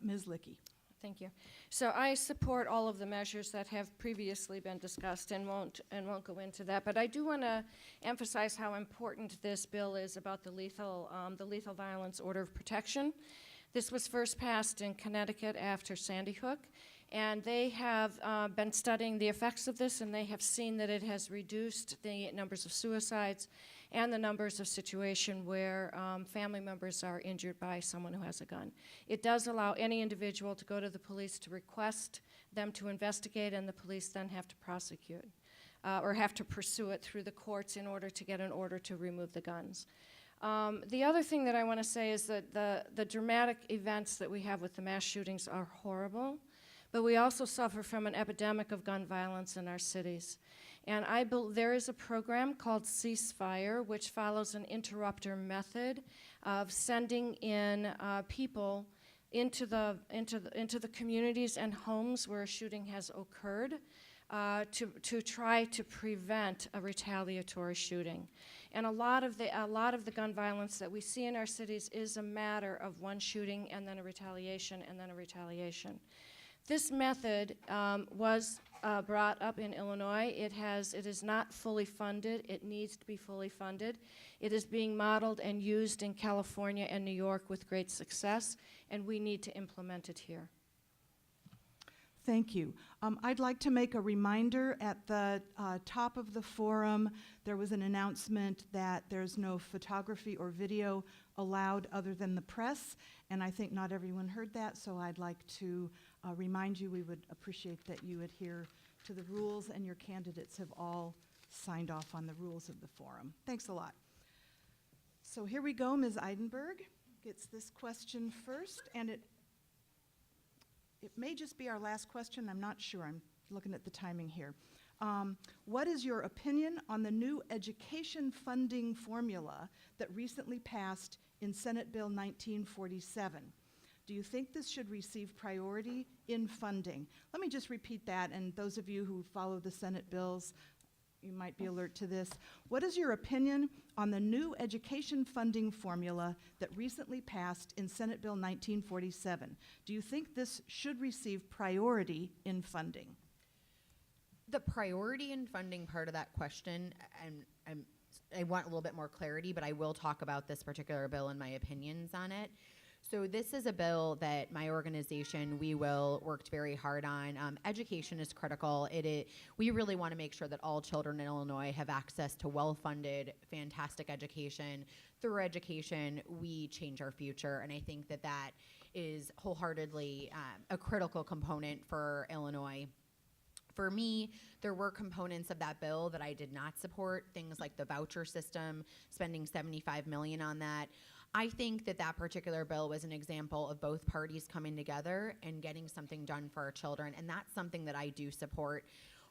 B: Ms. Luecke.
C: Thank you. So I support all of the measures that have previously been discussed and won't go into that. But I do want to emphasize how important this bill is about the lethal violence order of protection. This was first passed in Connecticut after Sandy Hook, and they have been studying the effects of this, and they have seen that it has reduced the numbers of suicides and the numbers of situations where family members are injured by someone who has a gun. It does allow any individual to go to the police to request them to investigate, and the police then have to prosecute or have to pursue it through the courts in order to get an order to remove the guns. The other thing that I want to say is that the dramatic events that we have with the mass shootings are horrible, but we also suffer from an epidemic of gun violence in our cities. And there is a program called Ceasefire, which follows an interrupter method of sending in people into the communities and homes where a shooting has occurred to try to prevent a retaliatory shooting. And a lot of the gun violence that we see in our cities is a matter of one shooting and then a retaliation and then a retaliation. This method was brought up in Illinois. It is not fully funded. It needs to be fully funded. It is being modeled and used in California and New York with great success, and we need to implement it here.
B: Thank you. I'd like to make a reminder at the top of the forum, there was an announcement that there's no photography or video allowed other than the press, and I think not everyone heard that, so I'd like to remind you we would appreciate that you adhere to the rules, and your candidates have all signed off on the rules of the forum. Thanks a lot. So here we go. Ms. Eidenberg gets this question first, and it may just be our last question. I'm not sure. I'm looking at the timing here. What is your opinion on the new education funding formula that recently passed in Senate Bill 1947? Do you think this should receive priority in funding? Let me just repeat that, and those of you who follow the Senate bills, you might be alert to this. What is your opinion on the new education funding formula that recently passed in Senate Bill 1947? Do you think this should receive priority in funding?
E: The priority in funding part of that question, I want a little bit more clarity, but I will talk about this particular bill and my opinions on it. So this is a bill that my organization, We Will, worked very hard on. Education is critical. We really want to make sure that all children in Illinois have access to well-funded, fantastic education. Through education, we change our future, and I think that that is wholeheartedly a critical component for Illinois. For me, there were components of that bill that I did not support, things like the voucher system, spending $75 million on that. I think that that particular bill was an example of both parties coming together and getting something done for our children, and that's something that I do support.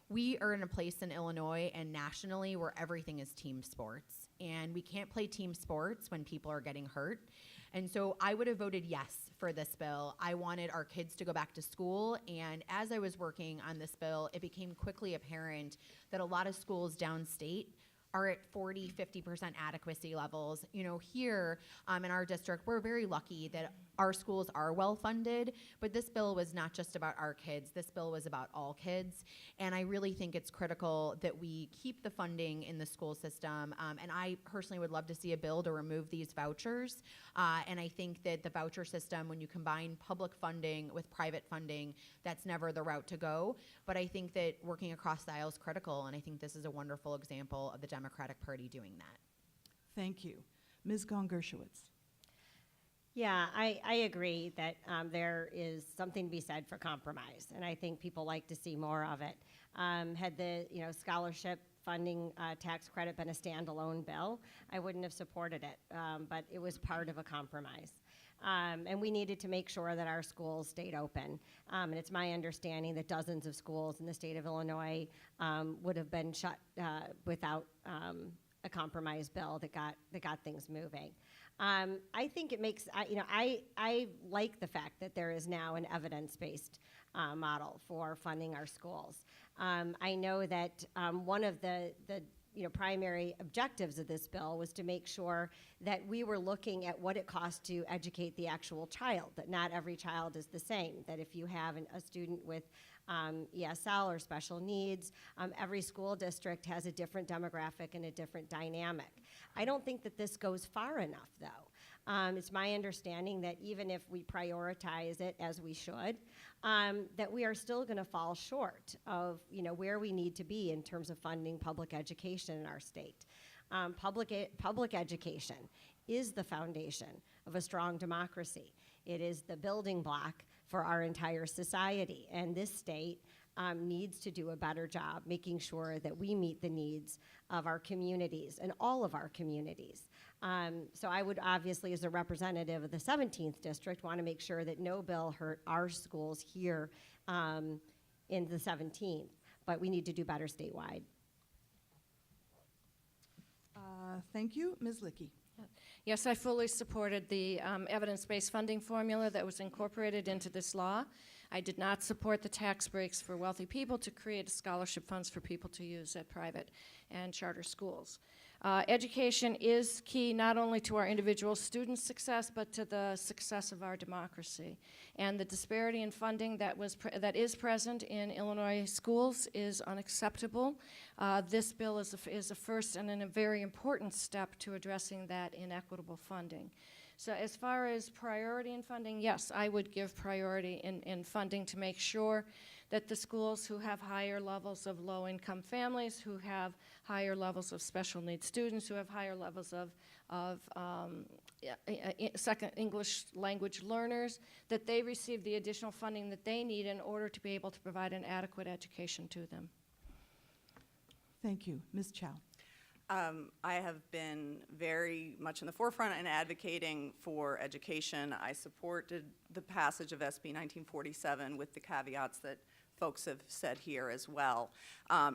E: We are in a place in Illinois and nationally where everything is team sports, and we can't play team sports when people are getting hurt. And so I would have voted yes for this bill. I wanted our kids to go back to school, and as I was working on this bill, it became quickly apparent that a lot of schools downstate are at 40, 50% adequacy levels. You know, here in our district, we're very lucky that our schools are well funded, but this bill was not just about our kids. This bill was about all kids, and I really think it's critical that we keep the funding in the school system, and I personally would love to see a bill to remove these vouchers, and I think that the voucher system, when you combine public funding with private funding, that's never the route to go, but I think that working across the aisle is critical, and I think this is a wonderful example of the Democratic Party doing that.
B: Thank you. Ms. Gong-Gershowitz.
F: Yeah, I agree that there is something to be said for compromise, and I think people like to see more of it. Had the scholarship funding tax credit been a standalone bill, I wouldn't have supported it, but it was part of a compromise. And we needed to make sure that our schools stayed open. And it's my understanding that dozens of schools in the state of Illinois would have been shut without a compromise bill that got things moving. I think it makes, I like the fact that there is now an evidence-based model for funding our schools. I know that one of the primary objectives of this bill was to make sure that we were looking at what it costs to educate the actual child, that not every child is the same, that if you have a student with ESL or special needs, every school district has a different demographic and a different dynamic. I don't think that this goes far enough, though. It's my understanding that even if we prioritize it as we should, that we are still going to fall short of where we need to be in terms of funding public education in our state. Public education is the foundation of a strong democracy. It is the building block for our entire society, and this state needs to do a better job making sure that we meet the needs of our communities and all of our communities. So I would obviously, as a representative of the 17th district, want to make sure that no bill hurt our schools here in the 17th, but we need to do better statewide.
B: Thank you. Ms. Luecke.
C: Yes, I fully supported the evidence-based funding formula that was incorporated into this law. I did not support the tax breaks for wealthy people to create scholarship funds for people to use at private and charter schools. Education is key not only to our individual students' success, but to the success of our democracy. And the disparity in funding that is present in Illinois schools is unacceptable. This bill is a first and a very important step to addressing that inequitable funding. So as far as priority in funding, yes, I would give priority in funding to make sure that the schools who have higher levels of low-income families, who have higher levels of special needs students, who have higher levels of second English language learners, that they receive the additional funding that they need in order to be able to provide an adequate education to them.
B: Thank you. Ms. Chow.
D: I have been very much in the forefront in advocating for education. I supported the passage of SB 1947 with the caveats that folks have said here as well.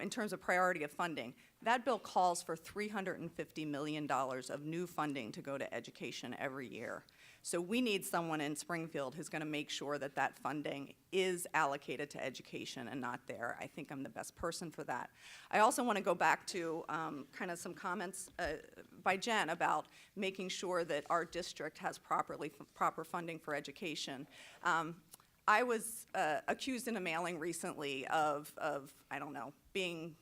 D: In terms of priority of funding, that bill calls for $350 million of new funding to go to education every year. So we need someone in Springfield who's going to make sure that that funding is allocated to education and not there. I think I'm the best person for that. I also want to go back to kind of some comments by Jen about making sure that our district has proper funding for education. I was accused in a mailing recently of I don't know, being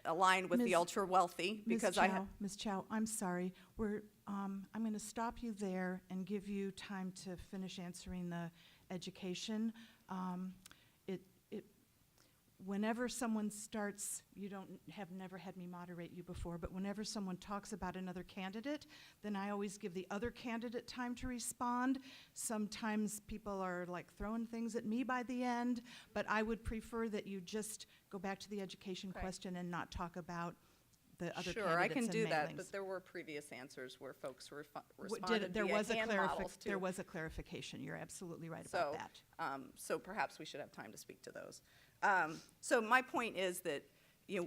D: aligned with the
B: Ms.
D: ultra wealthy, because I have.
B: Ms. Chow, I'm sorry. I'm going to stop you there and give you time to finish answering the education. Whenever someone starts, you have never had me moderate you before, but whenever someone talks about another candidate, then I always give the other candidate time to respond. Sometimes people are like throwing things at me by the end, but I would prefer that you just go back to the education
D: Correct.
B: question and not talk about the other
D: Sure,
B: candidates
D: I can
B: and
D: do that,
B: mailings.
D: but there were previous answers where folks
B: There
D: responded
B: was
D: via hand models too.
B: there was a clarification. You're absolutely right about that.
D: So perhaps we should have time to speak to those. So my point is that,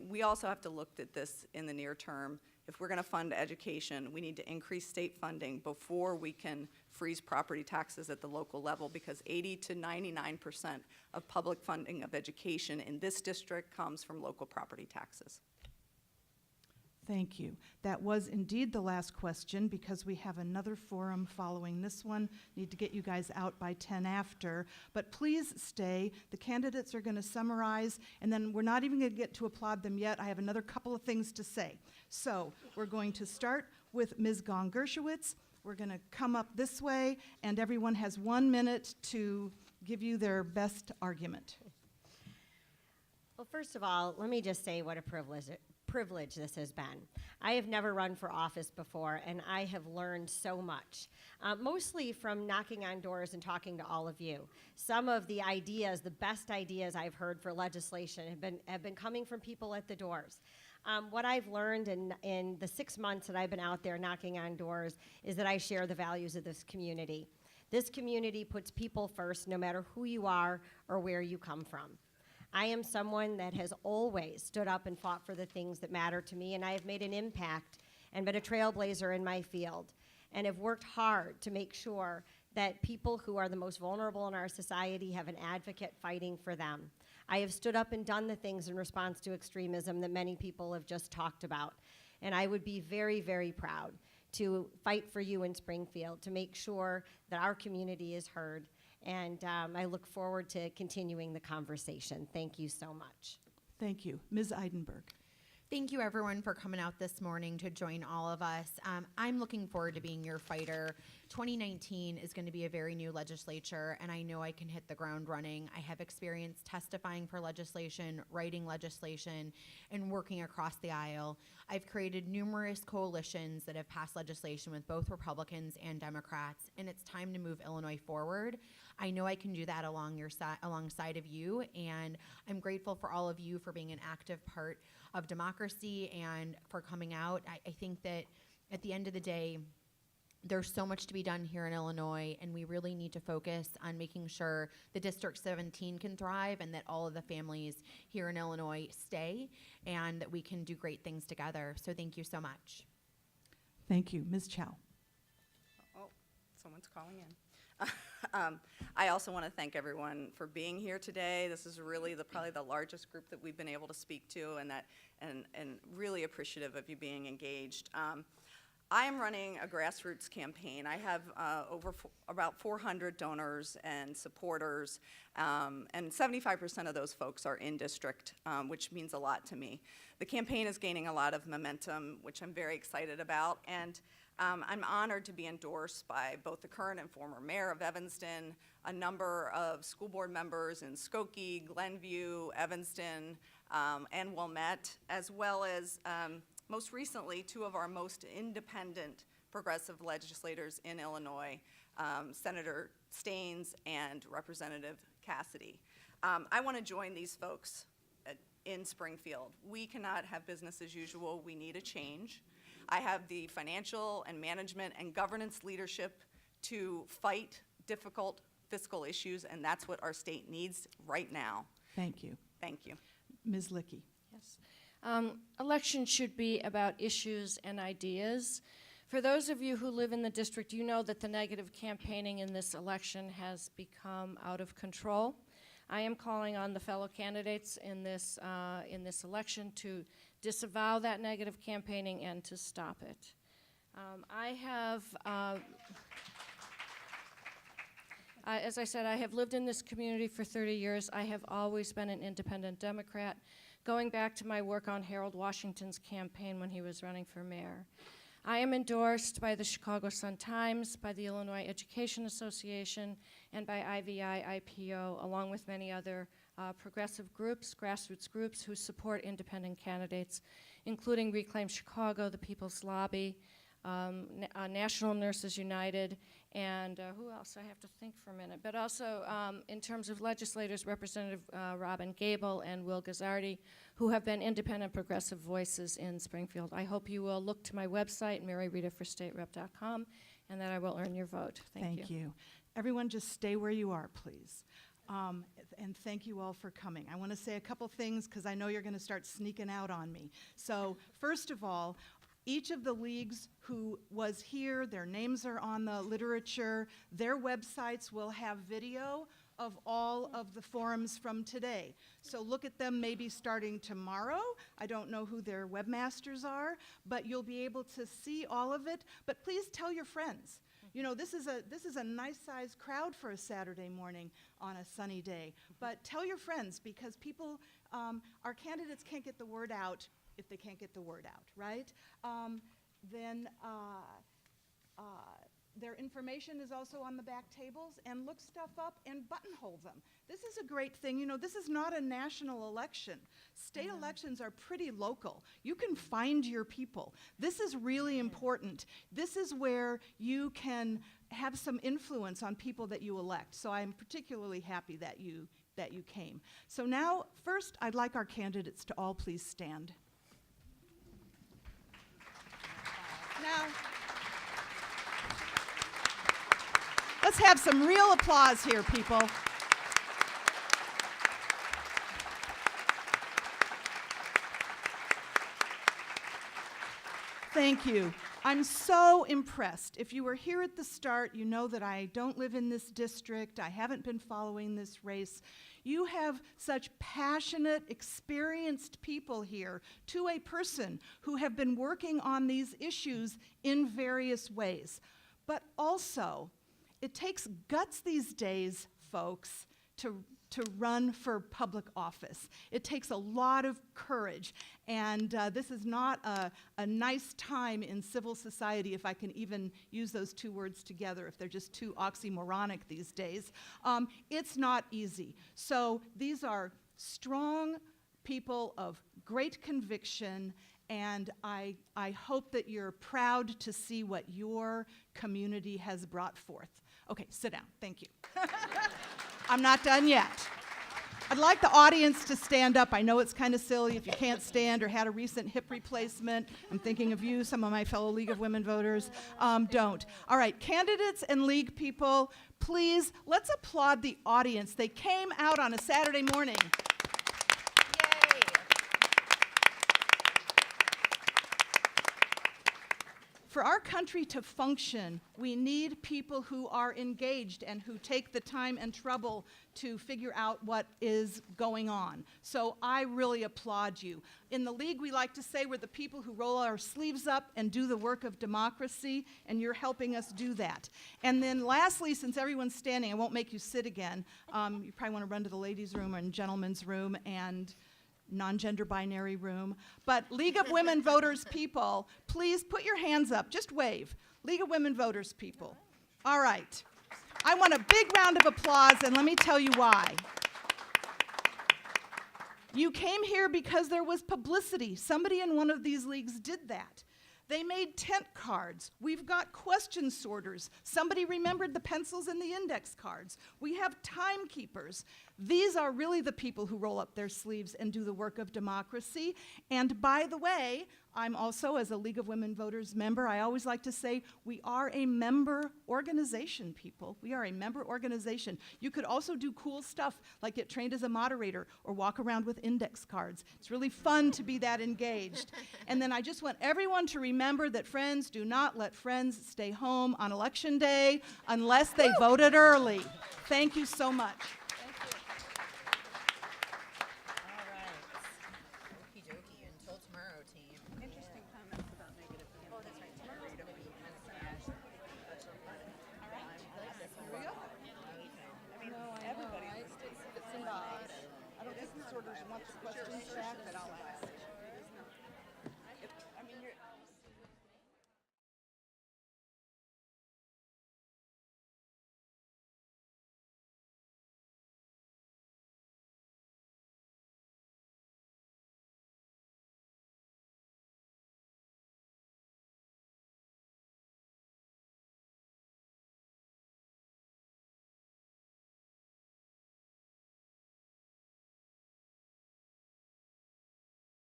D: we also have to look at this in the near term. If we're going to fund education, we need to increase state funding before we can freeze property taxes at the local level, because 80 to 99% of public funding of education in this district comes from local property taxes.
B: Thank you. That was indeed the last question, because we have another forum following this one. Need to get you guys out by 10 after. But please stay. The candidates are going to summarize, and then we're not even going to get to applaud them yet. I have another couple of things to say. So we're going to start with Ms. Gong-Gershowitz. We're going to come up this way, and everyone has 1 minute to give you their best argument.
F: Well, first of all, let me just say what a privilege this has been. I have never run for office before, and I have learned so much, mostly from knocking on doors and talking to all of you. Some of the ideas, the best ideas I've heard for legislation have been coming from people at the doors. What I've learned in the 6 months that I've been out there knocking on doors is that I share the values of this community. This community puts people first, no matter who you are or where you come from. I am someone that has always stood up and fought for the things that matter to me, and I have made an impact and been a trailblazer in my field, and have worked hard to make sure that people who are the most vulnerable in our society have an advocate fighting for them. I have stood up and done the things in response to extremism that many people have just talked about, and I would be very, very proud to fight for you in Springfield to make sure that our community is heard. And I look forward to continuing the conversation. Thank you so much.
B: Thank you. Ms. Eidenberg.
E: Thank you, everyone, for coming out this morning to join all of us. I'm looking forward to being your fighter. 2019 is going to be a very new legislature, and I know I can hit the ground running. I have experience testifying for legislation, writing legislation, and working across the aisle. I've created numerous coalitions that have passed legislation with both Republicans and Democrats, and it's time to move Illinois forward. I know I can do that alongside of you, and I'm grateful for all of you for being an active part of democracy and for coming out. I think that at the end of the day, there's so much to be done here in Illinois, and we really need to focus on making sure the District 17 can thrive and that all of the families here in Illinois stay, and that we can do great things together. So thank you so much.
B: Thank you. Ms. Chow.
D: Oh, someone's calling in. I also want to thank everyone for being here today. This is really probably the largest group that we've been able to speak to, and really appreciative of you being engaged. I am running a grassroots campaign. I have about 400 donors and supporters, and 75% of those folks are in district, which means a lot to me. The campaign is gaining a lot of momentum, which I'm very excited about, and I'm honored to be endorsed by both the current and former mayor of Evanston, a number of school board members in Skokie, Glenview, Evanston, and Wilmette, as well as most recently, two of our most independent progressive legislators in Illinois, Senator Staines and Representative Cassidy. I want to join these folks in Springfield. We cannot have business as usual. We need a change. I have the financial and management and governance leadership to fight difficult fiscal issues, and that's what our state needs right now.
B: Thank you.
D: Thank you.
B: Ms. Luecke.
C: Yes. Elections should be about issues and ideas. For those of you who live in the district, you know that the negative campaigning in this election has become out of control. I am calling on the fellow candidates in this election to disavow that negative campaigning and to stop it. As I said, I have lived in this community for 30 years. I have always been an independent Democrat. going back to my work on Harold Washington's campaign when he was running for mayor. I am endorsed by the Chicago Sun-Times, by the Illinois Education Association, and by IVI-IPO, along with many other progressive groups, grassroots groups who support independent candidates, including Reclaim Chicago, the People's Lobby, National Nurses United, and who else? I have to think for a minute. But also, in terms of legislators, Representative Robin Gable and Will Gazzardi, who have been independent progressive voices in Springfield. I hope you will look to my website, MaryRitaForStateRep.com, and that I will earn your vote. Thank you.
B: Everyone just stay where you are, please. And thank you all for coming. I want to say a couple things because I know you're going to start sneaking out on me. So first of all, each of the leagues who was here, their names are on the literature. Their websites will have video of all of the forums from today. So look at them maybe starting tomorrow. I don't know who their webmasters are, but you'll be able to see all of it. But please tell your friends. You know, this is a nice-sized crowd for a Saturday morning on a sunny day. But tell your friends, because people, our candidates can't get the word out if they can't get the word out, right? Then their information is also on the back tables, and look stuff up and buttonhole them. This is a great thing. You know, this is not a national election. State elections are pretty local. You can find your people. This is really important. This is where you can have some influence on people that you elect. So I'm particularly happy that you came. So now, first, I'd like our candidates to all please stand. Now, let's have some real applause here, people. Thank you. I'm so impressed. If you were here at the start, you know that I don't live in this district. I haven't been following this race. You have such passionate, experienced people here, to a person, who have been working on these issues in various ways. But also, it takes guts these days, folks, to run for public office. It takes a lot of courage, and this is not a nice time in civil society, if I can even use those two words together, if they're just too oxymoronic these days. It's not easy. So these are strong people of great conviction, and I hope that you're proud to see what your community has brought forth. Okay, sit down. Thank you. I'm not done yet. I'd like the audience to stand up. I know it's kind of silly if you can't stand or had a recent hip replacement. I'm thinking of you, some of my fellow League of Women voters. Don't. All right, candidates and league people, please, let's applaud the audience. They came out on a Saturday morning. Yay. For our country to function, we need people who are engaged and who take the time and trouble to figure out what is going on. So I really applaud you. In the League, we like to say we're the people who roll our sleeves up and do the work of democracy, and you're helping us do that. And then lastly, since everyone's standing, I won't make you sit again. You probably want to run to the ladies' room or in gentlemen's room and non-gender binary room. But League of Women Voters people, please put your hands up. Just wave. League of Women Voters people. All right. I want a big round of applause, and let me tell you why. You came here because there was publicity. Somebody in one of these leagues did that. They made tent cards. We've got question sorters. Somebody remembered the pencils in the index cards. We have timekeepers. These are really the people who roll up their sleeves and do the work of democracy. And by the way, I'm also, as a League of Women Voters member, I always like to say we are a member organization, people. We are a member organization. You could also do cool stuff like get trained as a moderator or walk around with index cards. It's really fun to be that engaged. And then I just want everyone to remember that friends do not let friends stay home on Election Day unless they voted early. Thank you so much.